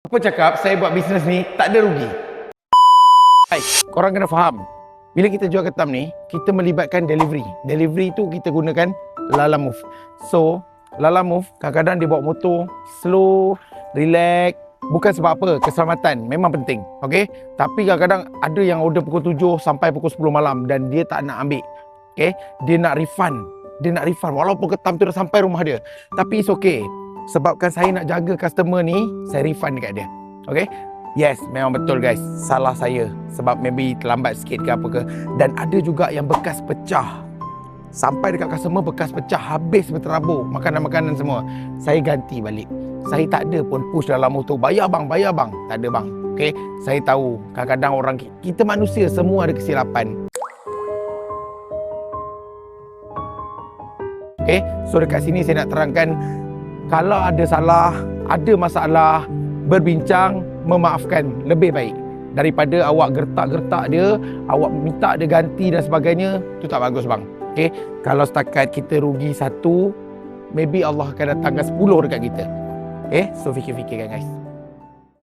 Apa cakap saya buat bisnes ni tak ada rugi. Hai, korang kena faham. Bila kita jual ketam ni, kita melibatkan delivery. Delivery tu kita gunakan Lalamove. So, Lalamove kadang-kadang dia bawa motor slow, relax. Bukan sebab apa, keselamatan memang penting. Okay? Tapi kadang-kadang ada yang order pukul 7 sampai pukul 10 malam dan dia tak nak ambil. Okay? Dia nak refund. Walaupun ketam tu dah sampai rumah dia. Tapi it's okay. Sebabkan saya nak jaga customer ni, saya refund dekat dia. Okay? Yes, memang betul guys. Salah saya. Sebab maybe terlambat sikit ke apa ke. Dan ada juga yang bekas pecah. Sampai dekat customer bekas pecah, habis berterabur. Makanan-makanan semua. Saya ganti balik. Saya tak ada pun push dalam motor. Bayar bang. Tak ada bang. Okay? Saya tahu kadang-kadang orang, kita manusia semua ada kesilapan. Okay? So dekat sini saya nak terangkan, kalau ada salah, ada masalah, berbincang, memaafkan lebih baik daripada awak gertak-gertak dia, awak minta dia ganti dan sebagainya. Itu tak bagus bang. Okay? Kalau setakat kita rugi satu, maybe Allah akan datangkan 10 dekat kita. Okay? So fikir-fikirkan guys.